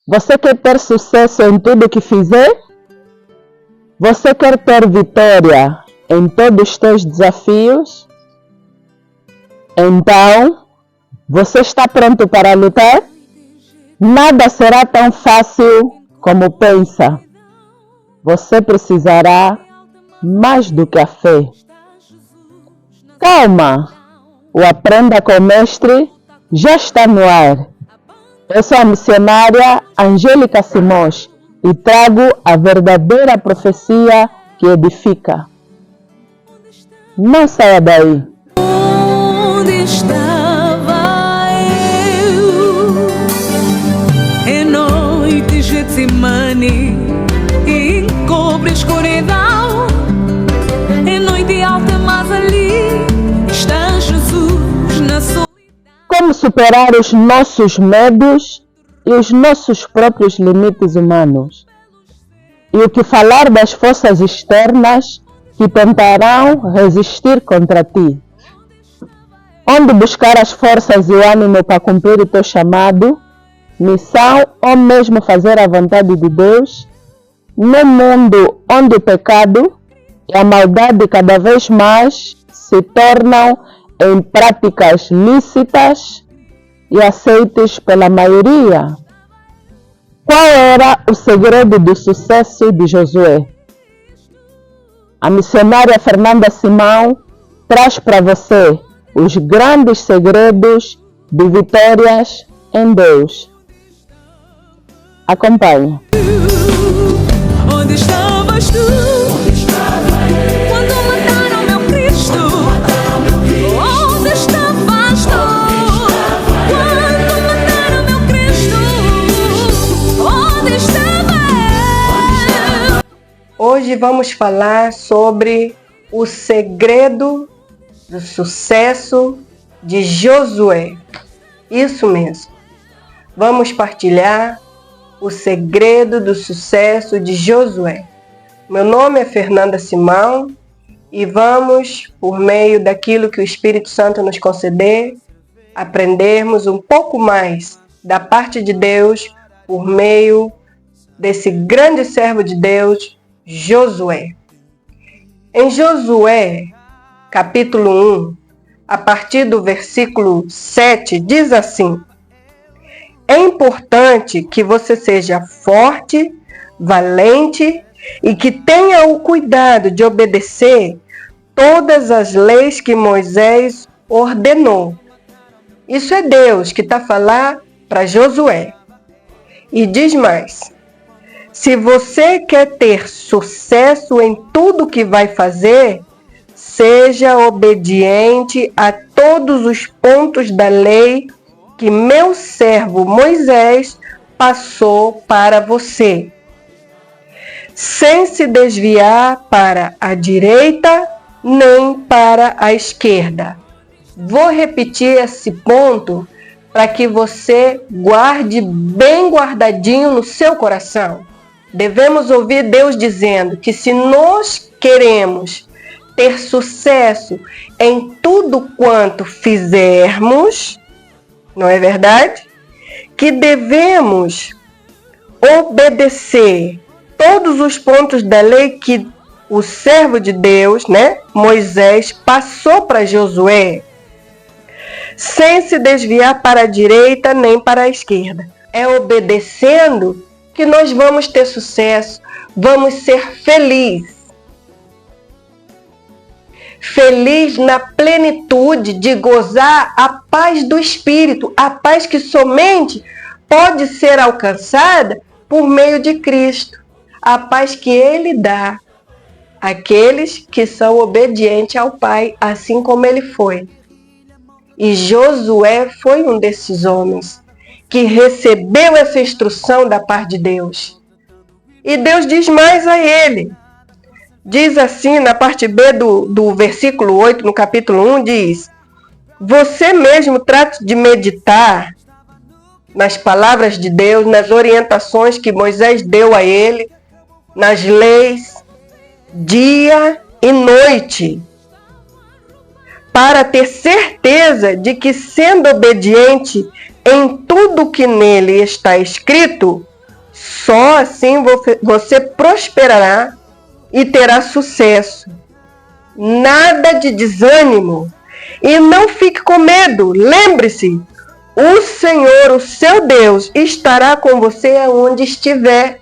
Você quer ter sucesso em tudo que fizer? Você quer ter vitória em todos os teus desafios? Então, você está pronto para lutar? Nada será tão fácil como pensa. Você precisará mais do que a fé. Calma, o Aprenda com o Mestre já está no ar. Eu sou a missionária Angélica Simões e trago a verdadeira profecia que edifica. Não saia daí. Onde estava eu em noite Getsemane, encobre a escuridão, em noite alta, mas ali está Jesus na solidão. Como superar os nossos medos e os nossos próprios limites humanos? E o que falar das forças externas que tentarão resistir contra ti? Onde buscar as forças e o ânimo para cumprir o teu chamado, missão ou mesmo fazer a vontade de Deus, no mundo onde o pecado e a maldade cada vez mais se tornam em práticas lícitas e aceites pela maioria? Qual era o segredo do sucesso de Josué? A missionária Fernanda Simão traz para você os grandes segredos de vitórias em Deus. Acompanhe. Onde estavas tu? Quando mataram meu Cristo? Onde estavas tu? Quando mataram meu Cristo? Onde estava eu? Hoje vamos falar sobre o segredo do sucesso de Josué. Isso mesmo. Vamos partilhar o segredo do sucesso de Josué. Meu nome é Fernanda Simão e vamos, por meio daquilo que o Espírito Santo nos conceder, aprendermos um pouco mais da parte de Deus por meio desse grande servo de Deus, Josué. Em Josué, capítulo 1, a partir do versículo 7, diz assim: é importante que você seja forte, valente e que tenha o cuidado de obedecer todas as leis que Moisés ordenou. Isso é Deus que está falando para Josué. E diz mais: se você quer ter sucesso em tudo que vai fazer, seja obediente a todos os pontos da lei que meu servo Moisés passou para você, sem se desviar para a direita nem para a esquerda. Vou repetir esse ponto para que você guarde bem guardadinho no seu coração. Devemos ouvir Deus dizendo que se nós queremos ter sucesso em tudo quanto fizermos, não é verdade? Que devemos obedecer todos os pontos da lei que o servo de Deus, Moisés, passou para Josué, sem se desviar para a direita nem para a esquerda. É obedecendo que nós vamos ter sucesso, vamos ser felizes. Feliz na plenitude de gozar a paz do Espírito, a paz que somente pode ser alcançada por meio de Cristo, a paz que Ele dá àqueles que são obedientes ao Pai, assim como Ele foi. E Josué foi um desses homens que recebeu essa instrução da parte de Deus. E Deus diz mais a ele. Diz assim, na parte B do versículo 8, no capítulo 1, diz: você mesmo trate de meditar nas palavras de Deus, nas orientações que Moisés deu a ele, nas leis, dia e noite, para ter certeza de que, sendo obediente em tudo que nele está escrito, Só assim você prosperará e terá sucesso. Nada de desânimo. E não fique com medo. Lembre-se, o Senhor, o seu Deus, estará com você aonde estiver.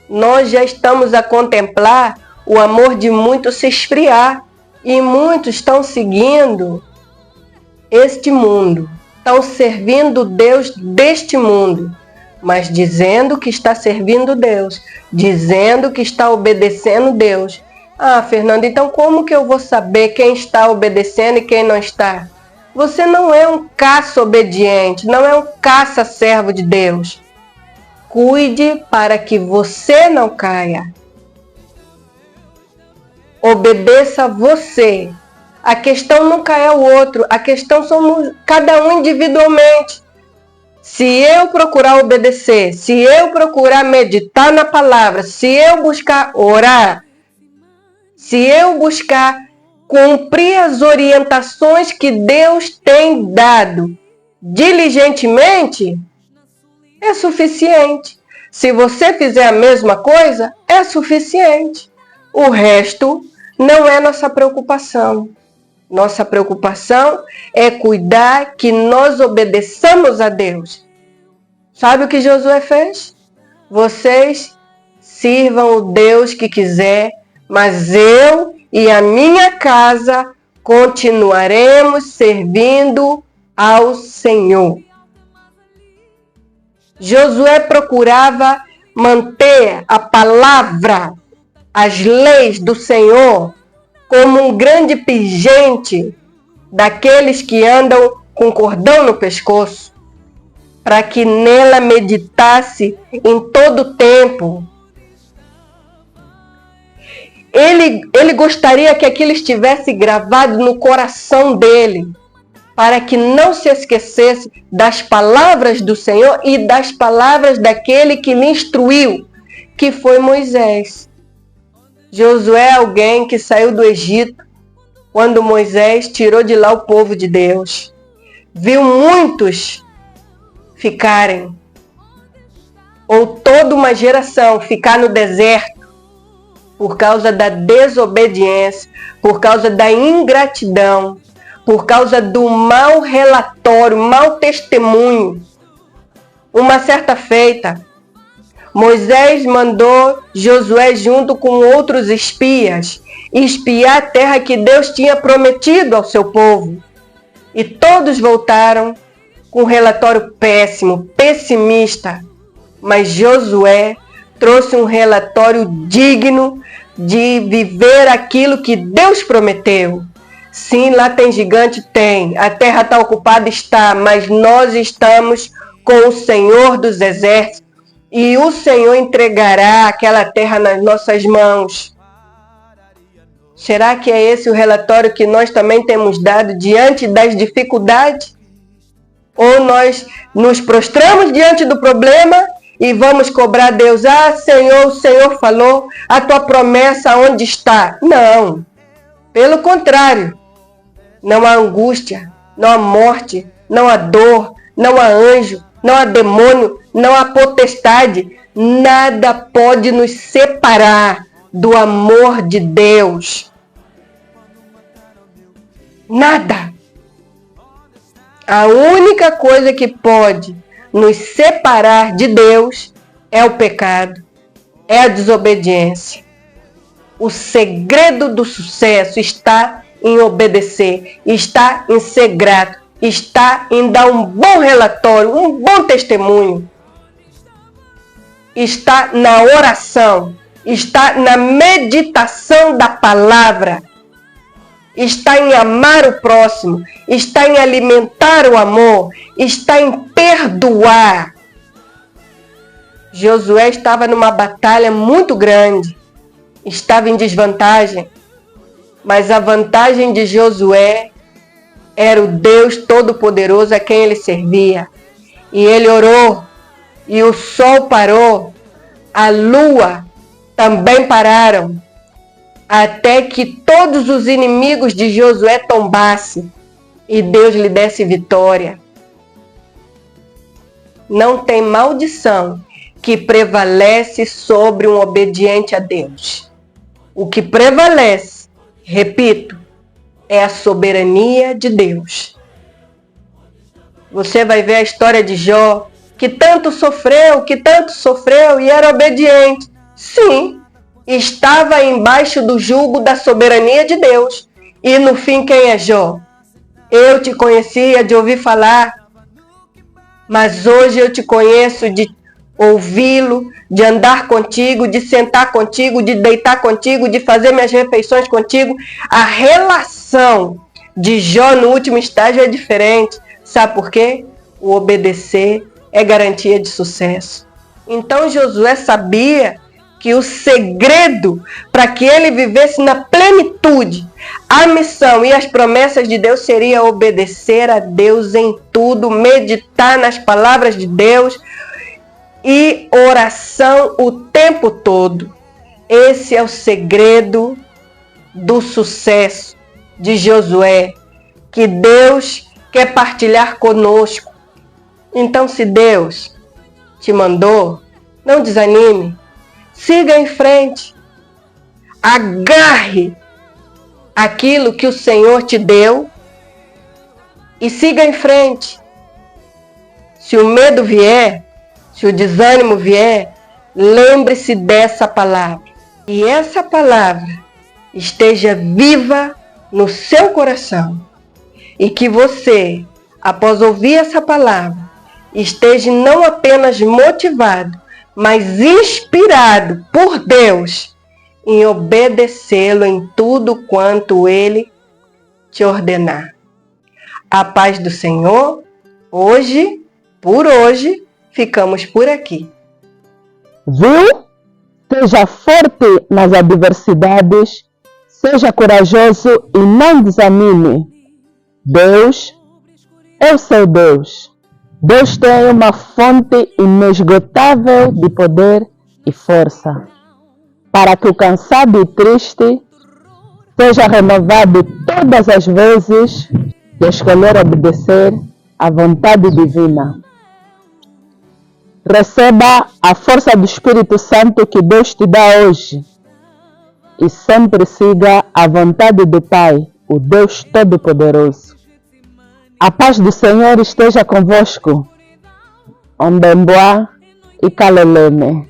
Nós já estamos a contemplar o amor de muitos se esfriar. E muitos estão seguindo este mundo. Estão servindo Deus deste mundo. Mas dizendo que está servindo Deus. Dizendo que está obedecendo Deus. Ah, Fernanda, então como que eu vou saber quem está obedecendo e quem não está? Você não é um caça-obediente, não é um caça-servo de Deus. Cuide para que você não caia. Obedeça você. A questão nunca é o outro, a questão somos cada um individualmente. Se eu procurar obedecer, se eu procurar meditar na palavra, se eu buscar orar, se eu buscar cumprir as orientações que Deus tem dado diligentemente, é suficiente. Se você fizer a mesma coisa, é suficiente. O resto não é nossa preocupação. Nossa preocupação é cuidar que nós obedeçamos a Deus. Sabe o que Josué fez? Vocês sirvam o Deus que quiser, mas eu e a minha casa continuaremos servindo ao Senhor. Josué procurava manter a palavra, as leis do Senhor, como um grande pingente daqueles que andam com cordão no pescoço, para que nela meditasse em todo o tempo. Ele gostaria que aquilo estivesse gravado no coração dele, para que não se esquecesse das palavras do Senhor e das palavras daquele que lhe instruiu, que foi Moisés. Josué é alguém que saiu do Egito quando Moisés tirou de lá o povo de Deus. Viu muitos ficarem, ou toda uma geração ficar no deserto por causa da desobediência, por causa da ingratidão, por causa do mau relatório, mau testemunho. Uma certa feita, Moisés mandou Josué junto com outros espias espiar a terra que Deus tinha prometido ao seu povo. E todos voltaram com um relatório péssimo, pessimista. Mas Josué trouxe um relatório digno de viver aquilo que Deus prometeu. Sim, lá tem gigante? Tem. A terra está ocupada? Está. Mas nós estamos com o Senhor dos Exércitos. E o Senhor entregará aquela terra nas nossas mãos. Será que é esse o relatório que nós também temos dado diante das dificuldades? Ou nós nos prostramos diante do problema e vamos cobrar a Deus? Ah, Senhor, o Senhor falou, a tua promessa onde está? Não. Pelo contrário. Não há angústia, não há morte, não há dor, não há anjo, não há demônio, não há potestade. Nada pode nos separar do amor de Deus. Nada. A única coisa que pode nos separar de Deus é o pecado, é a desobediência. O segredo do sucesso está em obedecer, está em ser grato, está em dar um bom relatório, um bom testemunho. Está na oração, está na meditação da palavra, está em amar o próximo, está em alimentar o amor, está em perdoar. Josué estava numa batalha muito grande, estava em desvantagem, mas a vantagem de Josué era o Deus Todo-Poderoso a quem ele servia. E ele orou, e o sol parou, a lua também pararam, até que todos os inimigos de Josué tombassem e Deus lhe desse vitória. Não tem maldição que prevalece sobre um obediente a Deus. O que prevalece, repito, é a soberania de Deus. Você vai ver a história de Jó, que tanto sofreu e era obediente. Sim, estava embaixo do jugo da soberania de Deus. E no fim, quem é Jó? Eu te conhecia de ouvir falar, mas hoje eu te conheço de ouvi-lo, de andar contigo, de sentar contigo, de deitar contigo, de fazer minhas refeições contigo. A relação de Jó no último estágio é diferente. Sabe por quê? O obedecer é garantia de sucesso. Então Josué sabia que o segredo para que ele vivesse na plenitude a missão e as promessas de Deus seria obedecer a Deus em tudo, meditar nas palavras de Deus e oração o tempo todo. Esse é o segredo do sucesso de Josué, que Deus quer partilhar conosco. Então, se Deus te mandou, não desanime. Siga em frente. Agarre aquilo que o Senhor te deu e siga em frente. Se o medo vier, se o desânimo vier, lembre-se dessa palavra. E essa palavra esteja viva no seu coração. E que você, após ouvir essa palavra, esteja não apenas motivado, mas inspirado por Deus em obedecê-lo em tudo quanto Ele te ordenar. A paz do Senhor, hoje, por hoje, ficamos por aqui. Viu? Seja forte nas adversidades, seja corajoso e não desanime. Deus é o seu Deus. Deus tem uma fonte inesgotável de poder e força, para que o cansado e triste seja renovado todas as vezes que escolher obedecer à vontade divina. Receba a força do Espírito Santo que Deus te dá hoje e sempre siga a vontade do Pai, o Deus Todo-Poderoso. A paz do Senhor esteja convosco. Ombemboa e Kaleleme.